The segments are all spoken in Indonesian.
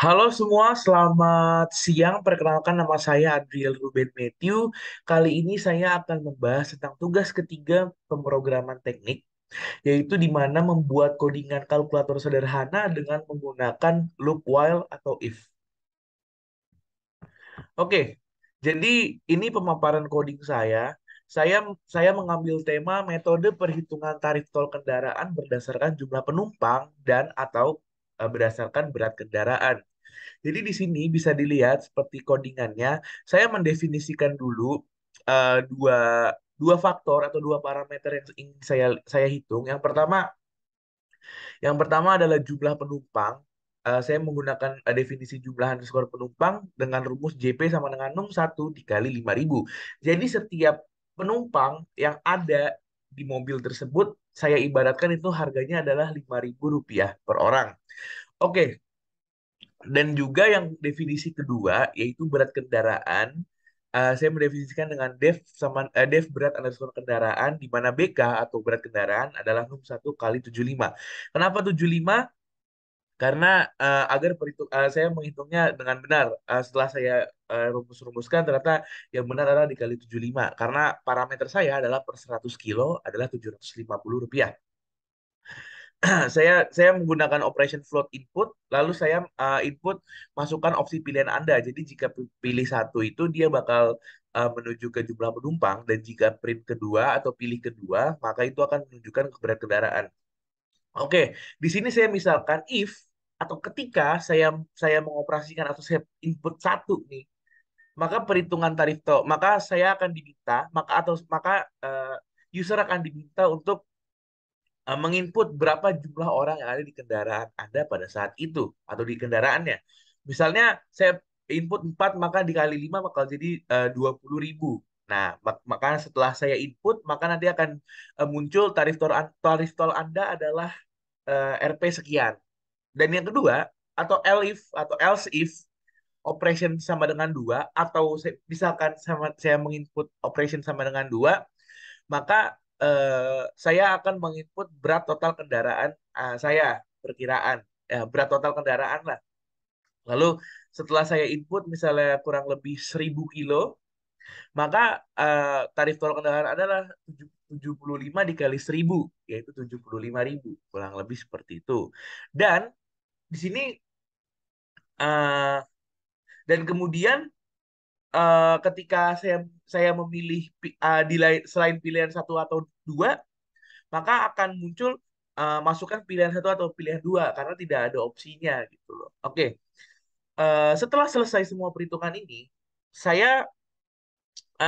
Halo semua, selamat siang. Perkenalkan nama saya Adriel Ruben Matthew. Kali ini saya akan membahas tentang tugas ketiga pemrograman teknik, yaitu di mana membuat codingan kalkulator sederhana dengan menggunakan loop while atau if. Oke, jadi ini pemaparan coding saya. Saya saya mengambil tema metode perhitungan tarif tol kendaraan berdasarkan jumlah penumpang dan atau berdasarkan berat kendaraan. Jadi di sini bisa dilihat seperti codingannya, saya mendefinisikan dulu dua dua faktor atau dua parameter yang ingin saya hitung. Yang pertama adalah jumlah penumpang. Saya menggunakan definisi jumlah underscore penumpang dengan rumus JP sama dengan num 1 dikali 5.000. Jadi setiap penumpang yang ada di mobil tersebut, saya ibaratkan itu harganya adalah Rp5.000 per orang. Oke, dan juga yang definisi kedua yaitu berat kendaraan. Saya mendefinisikan dengan def berat underscore kendaraan di mana BK atau berat kendaraan adalah 1 kali 75. Kenapa 75? Karena saya menghitungnya dengan benar. Setelah saya rumus-rumuskan ternyata yang benar adalah dikali 75 karena parameter saya adalah per 100 kilo adalah Rp750. Saya menggunakan operation float input, lalu saya input masukkan opsi pilihan Anda. Jadi jika pilih satu itu dia bakal menuju ke jumlah penumpang, dan jika print kedua atau pilih kedua, maka itu akan menunjukkan ke berat kendaraan. Oke, di sini saya misalkan if atau ketika saya mengoperasikan atau saya input satu nih, maka perhitungan tarif tol, maka saya akan diminta, maka user akan diminta untuk menginput berapa jumlah orang yang ada di kendaraan Anda pada saat itu atau di kendaraannya. Misalnya saya input 4 maka dikali 5 maka jadi 20.000. Nah, maka setelah saya input maka nanti akan muncul tarif tol Anda adalah Rp sekian. Dan yang kedua atau else if operation sama dengan 2 atau misalkan saya menginput operation sama dengan 2, maka saya akan menginput berat total kendaraan saya, perkiraan berat total kendaraan lah. Lalu setelah saya input misalnya kurang lebih 1.000 kilo, maka tarif tol kendaraan adalah 75 dikali 1.000, yaitu 75.000, kurang lebih seperti itu. Dan di sini eh, dan kemudian ketika saya memilih selain pilihan satu atau dua, maka akan muncul masukkan pilihan satu atau pilihan dua karena tidak ada opsinya gitu loh. Oke, setelah selesai semua perhitungan ini, saya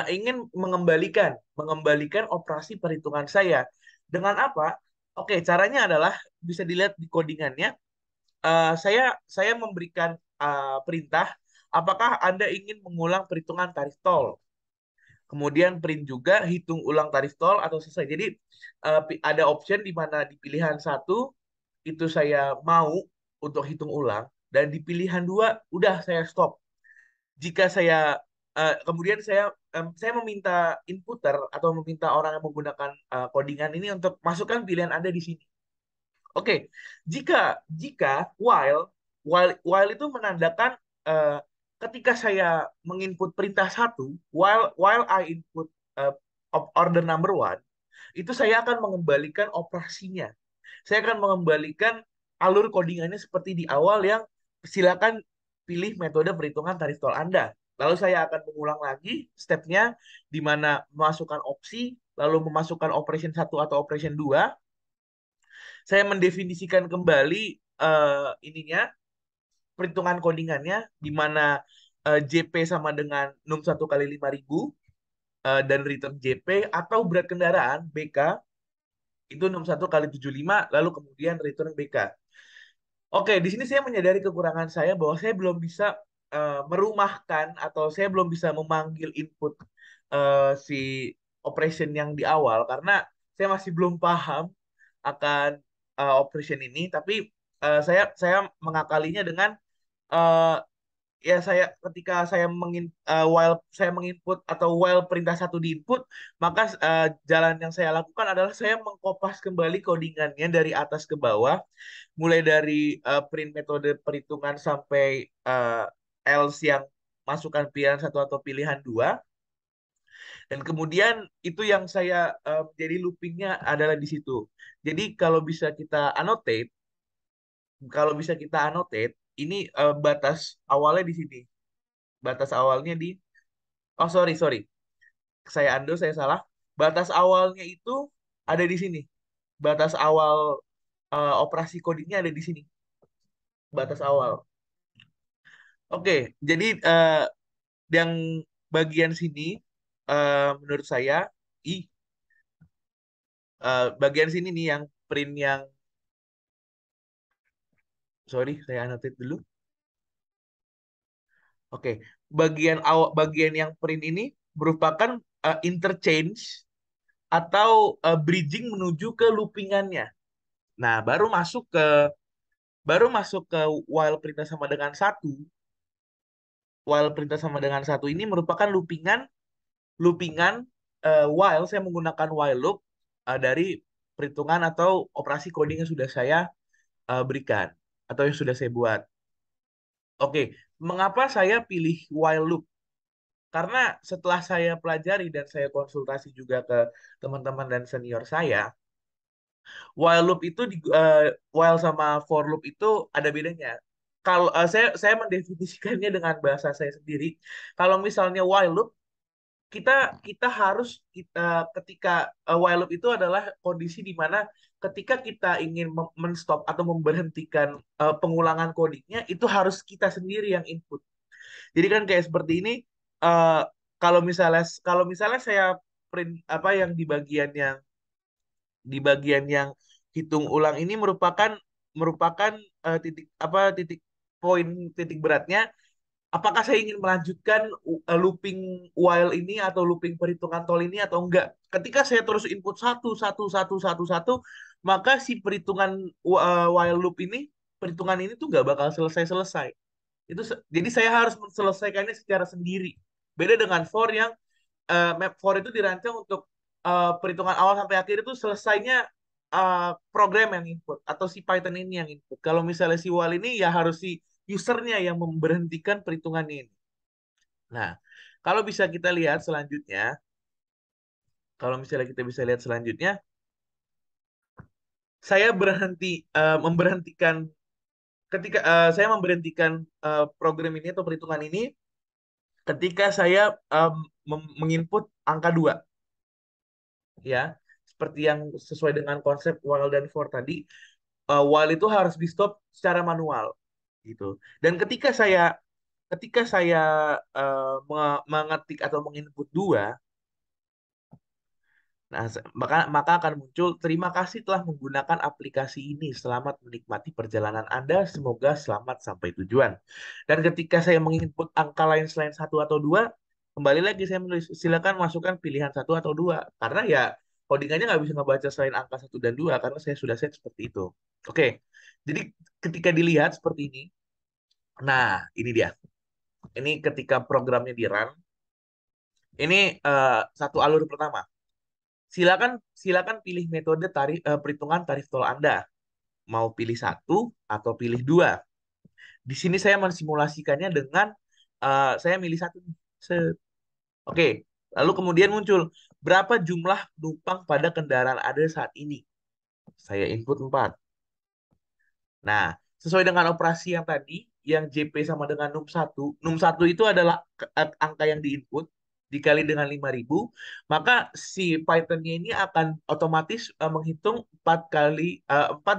ingin mengembalikan operasi perhitungan saya dengan apa? Oke, caranya adalah bisa dilihat di codingannya. Saya memberikan perintah, apakah Anda ingin mengulang perhitungan tarif tol? Kemudian print juga hitung ulang tarif tol atau selesai. Jadi ada option di mana di pilihan satu itu saya mau untuk hitung ulang, dan di pilihan dua udah saya stop. Jika saya kemudian saya meminta inputer atau meminta orang yang menggunakan codingan ini untuk masukkan pilihan Anda di sini. Oke, jika jika while itu menandakan eh, ketika saya menginput perintah satu, while I input eh, order number one, itu saya akan mengembalikan operasinya. Saya akan mengembalikan alur codingannya seperti di awal yang silakan pilih metode perhitungan tarif tol Anda. Lalu saya akan mengulang lagi stepnya di mana memasukkan opsi, lalu memasukkan operation satu atau operation 2. Saya mendefinisikan kembali ininya, perhitungan codingannya di mana JP sama dengan num 1 kali 5.000, dan return JP atau berat kendaraan BK itu num 1 kali 75 lalu kemudian return BK. Oke, di sini saya menyadari kekurangan saya bahwa saya belum bisa merumahkan atau saya belum bisa memanggil input si operation yang di awal karena saya masih belum paham akan operation ini. Tapi saya mengakalinya dengan eh, ya saya ketika saya while saya menginput atau while perintah satu diinput, maka jalan yang saya lakukan adalah saya mengkopas kembali codingannya dari atas ke bawah, mulai dari print metode perhitungan sampai else yang masukkan pilihan satu atau pilihan dua, dan kemudian itu yang saya jadi loopingnya adalah di situ. Jadi kalau bisa kita annotate, ini batas awalnya di sini. Batas awalnya di, oh sorry, sorry. Saya salah. Batas awalnya itu ada di sini. Batas awal operasi codingnya ada di sini. Batas awal. Oke, jadi yang bagian sini, menurut saya, ih, bagian sini nih yang print yang, sorry, saya annotate dulu. Oke, bagian yang print ini merupakan interchange atau bridging menuju ke loopingannya. Nah, baru masuk ke while perintah sama dengan satu. While perintah sama dengan satu ini merupakan loopingan loopingan while saya menggunakan while loop dari perhitungan atau operasi coding yang sudah saya berikan atau yang sudah saya buat. Oke, mengapa saya pilih while loop? Karena setelah saya pelajari dan saya konsultasi juga ke teman-teman dan senior saya, while loop itu while sama for loop itu ada bedanya. Kalau saya mendefinisikannya dengan bahasa saya sendiri. Kalau misalnya while loop, kita kita harus kita ketika while loop itu adalah kondisi di mana ketika kita ingin menstop atau memberhentikan pengulangan codingnya, itu harus kita sendiri yang input. Jadi kan kayak seperti ini, eh, kalau misalnya saya print apa yang di bagian yang hitung ulang ini merupakan merupakan titik poin titik beratnya. Apakah saya ingin melanjutkan looping while ini atau looping perhitungan tol ini atau enggak? Ketika saya terus input satu satu satu satu satu, maka si perhitungan while loop ini, perhitungan ini tuh nggak bakal selesai-selesai. Jadi saya harus menyelesaikannya secara sendiri. Beda dengan for yang map for itu dirancang untuk perhitungan awal sampai akhir itu selesainya program yang input atau si Python ini yang input. Kalau misalnya si while ini ya harus si usernya yang memberhentikan perhitungan ini. Nah, kalau bisa kita lihat selanjutnya, kalau misalnya kita bisa lihat selanjutnya, saya memberhentikan ketika saya memberhentikan program ini atau perhitungan ini ketika saya menginput angka 2, ya. Seperti yang sesuai dengan konsep while dan for tadi, while itu harus di stop secara manual gitu. Dan ketika saya mengetik atau menginput 2, nah, maka akan muncul terima kasih telah menggunakan aplikasi ini. Selamat menikmati perjalanan Anda. Semoga selamat sampai tujuan. Dan ketika saya menginput angka lain selain satu atau dua, kembali lagi saya menulis silakan masukkan pilihan satu atau dua. Karena ya codingannya nggak bisa ngebaca selain angka satu dan dua karena saya sudah set seperti itu. Oke, jadi ketika dilihat seperti ini, nah ini dia. Ini ketika programnya di run, ini satu alur pertama. Silakan silakan pilih metode perhitungan tarif tol Anda. Mau pilih satu atau pilih dua. Di sini saya mensimulasikannya dengan saya milih satu. Oke, lalu kemudian muncul berapa jumlah penumpang pada kendaraan Anda saat ini. Saya input 4. Nah, sesuai dengan operasi yang tadi, yang JP sama dengan num satu itu adalah angka yang diinput dikali dengan 5.000, maka si Python-nya ini akan otomatis menghitung 4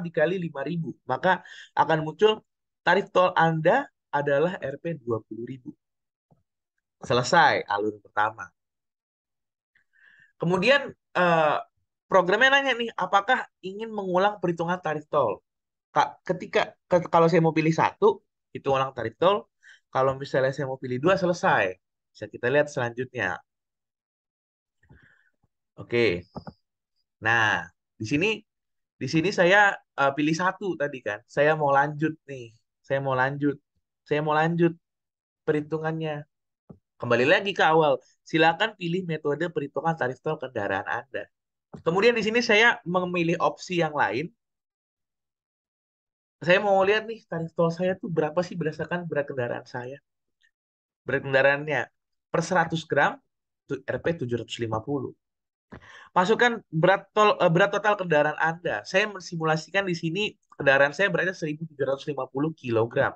dikali 5.000. Maka akan muncul tarif tol Anda adalah Rp 20.000. Selesai alur pertama. Kemudian eh, programnya nanya nih, apakah ingin mengulang perhitungan tarif tol? Kalau saya mau pilih satu, itu ulang tarif tol. Kalau misalnya saya mau pilih dua, selesai. Bisa kita lihat selanjutnya. Oke. Nah, di sini di sini saya pilih satu tadi kan. Saya mau lanjut nih. Saya mau lanjut. Saya mau lanjut. perhitungannya. Kembali lagi ke awal, silakan pilih metode perhitungan tarif tol kendaraan Anda. Kemudian di sini saya memilih opsi yang lain. Saya mau lihat nih tarif tol saya tuh berapa sih berdasarkan berat kendaraan saya. Berat kendaraannya per 100 gram Rp 750. Masukkan berat total kendaraan Anda. Saya mensimulasikan di sini kendaraan saya beratnya 1.750 kilogram.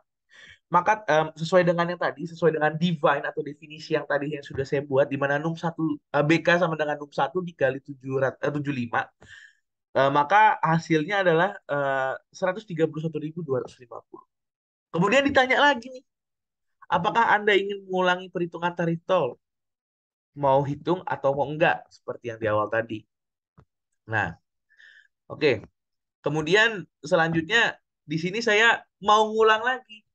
Maka sesuai dengan yang tadi, sesuai dengan define atau definisi yang tadi yang sudah saya buat, di mana num 1 BK sama dengan num 1 dikali 75, maka hasilnya adalah 131.250. Kemudian ditanya lagi nih, apakah Anda ingin mengulangi perhitungan tarif tol? Mau hitung atau mau enggak? Seperti yang di awal tadi. Nah, oke. Kemudian selanjutnya di sini saya mau ngulang lagi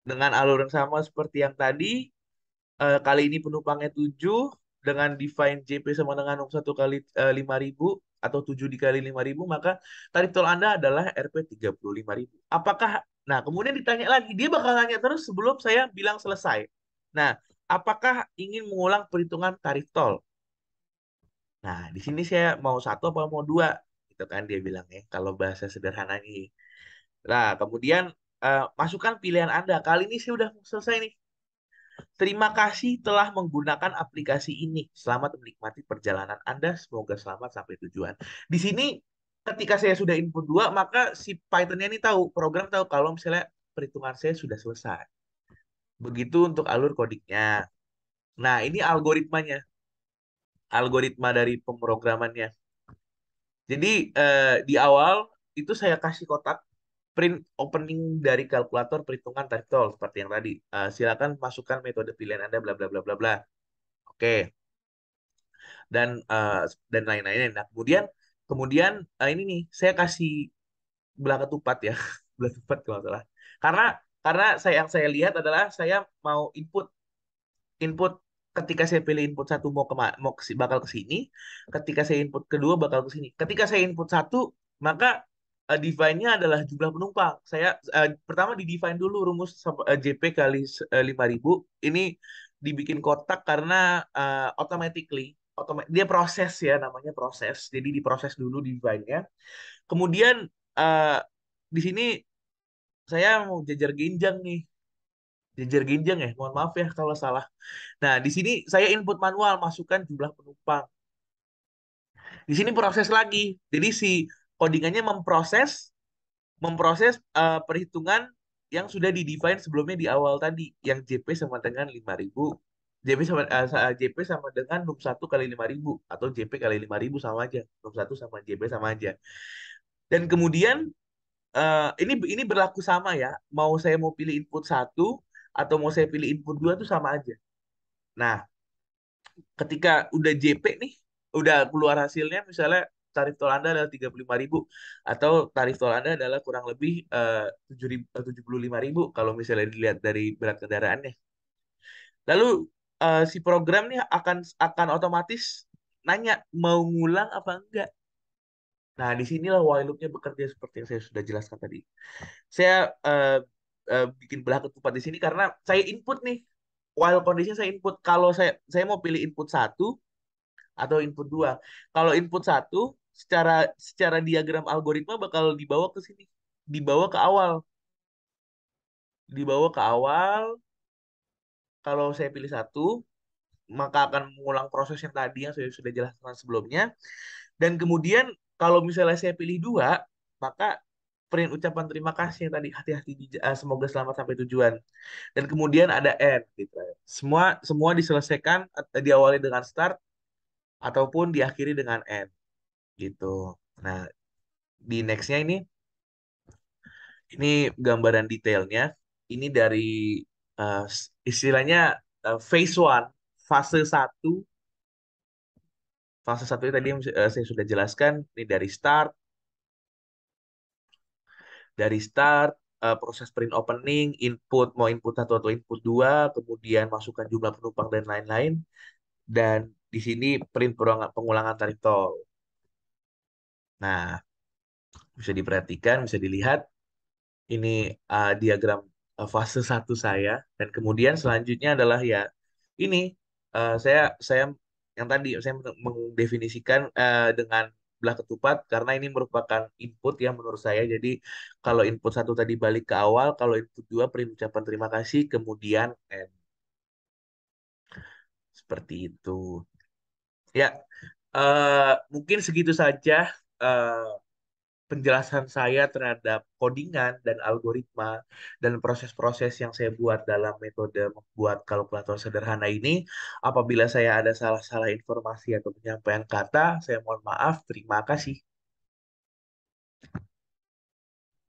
dengan alur yang sama seperti yang tadi. Kali ini penumpangnya 7 dengan define JP sama dengan 1 kali 5.000 atau 7 dikali 5.000, maka tarif tol Anda adalah Rp 35.000. Apakah Nah, kemudian ditanya lagi, dia bakal nanya terus sebelum saya bilang selesai. Nah, apakah ingin mengulang perhitungan tarif tol? Nah, di sini saya mau satu apa mau dua? Itu kan dia bilang ya, kalau bahasa sederhananya. Nah, kemudian masukkan pilihan Anda. Kali ini saya udah selesai nih. Terima kasih telah menggunakan aplikasi ini. Selamat menikmati perjalanan Anda. Semoga selamat sampai tujuan. Di sini, ketika saya sudah input dua, maka si Python-nya ini tahu, program tahu kalau misalnya perhitungan saya sudah selesai. Begitu untuk alur codingnya. Nah, ini algoritmanya. Algoritma dari pemrogramannya. Jadi, di awal itu saya kasih kotak print opening dari kalkulator perhitungan tarif tol seperti yang tadi. Silakan masukkan metode pilihan Anda bla bla bla bla bla. Oke. Dan dan lain-lainnya. Nah, kemudian kemudian ini nih saya kasih belah ketupat ya, belah ketupat kalau nggak salah. Karena yang saya lihat adalah saya mau input input ketika saya pilih input satu bakal ke sini, ketika saya input kedua bakal ke sini. Ketika saya input satu, maka define-nya adalah jumlah penumpang. Saya pertama di define dulu rumus JP kali 5.000. Ini dibikin kotak karena automatically dia proses ya, namanya proses. Jadi diproses dulu define-nya. Kemudian eh, di sini saya mau jajar genjang nih. Jajar genjang ya, mohon maaf ya kalau salah. Nah, di sini saya input manual, masukkan jumlah penumpang. Di sini proses lagi. Jadi si codingannya memproses memproses perhitungan yang sudah di-define sebelumnya di awal tadi, yang JP sama dengan 5.000. JP sama dengan num 1 kali 5.000 atau JP kali 5.000 sama aja. Num 1 sama JP sama aja. Dan kemudian ini berlaku sama ya. Mau pilih input satu atau mau saya pilih input dua itu sama aja. Nah, ketika udah JP nih, udah keluar hasilnya, misalnya tarif tol Anda adalah 35.000 atau tarif tol Anda adalah kurang lebih 75.000 kalau misalnya dilihat dari berat kendaraannya. Lalu si program nih akan otomatis nanya mau ngulang apa enggak. Nah, disinilah while loop-nya bekerja seperti yang saya sudah jelaskan tadi. Saya bikin belah ketupat di sini karena saya input nih. While condition saya input. Kalau saya mau pilih input satu atau input dua. Kalau input satu, secara secara diagram algoritma bakal dibawa ke sini. Dibawa ke awal. Dibawa ke awal. Kalau saya pilih satu, maka akan mengulang proses yang tadi yang saya sudah jelaskan sebelumnya. Dan kemudian kalau misalnya saya pilih dua, maka print ucapan terima kasih yang tadi hati-hati semoga selamat sampai tujuan. Dan kemudian ada end gitu. Semua semua diselesaikan diawali dengan start ataupun diakhiri dengan end gitu. Nah, di nextnya ini gambaran detailnya. Ini dari istilahnya phase one, fase satu. Fase satu ini tadi yang saya sudah jelaskan. Ini dari start proses print opening, input mau input satu atau input dua, kemudian masukkan jumlah penumpang dan lain-lain, dan di sini print pengulangan tarif tol. Nah, bisa diperhatikan, bisa dilihat ini diagram fase satu saya. Dan kemudian selanjutnya adalah ya ini saya yang tadi saya mendefinisikan dengan belah ketupat karena ini merupakan input ya menurut saya. Jadi kalau input satu tadi balik ke awal, kalau input dua beri ucapan terima kasih, kemudian end. Seperti itu. Ya, mungkin segitu saja eh, penjelasan saya terhadap codingan dan algoritma dan proses-proses yang saya buat dalam metode membuat kalkulator sederhana ini. Apabila saya ada salah-salah informasi atau penyampaian kata, saya mohon maaf. Terima kasih.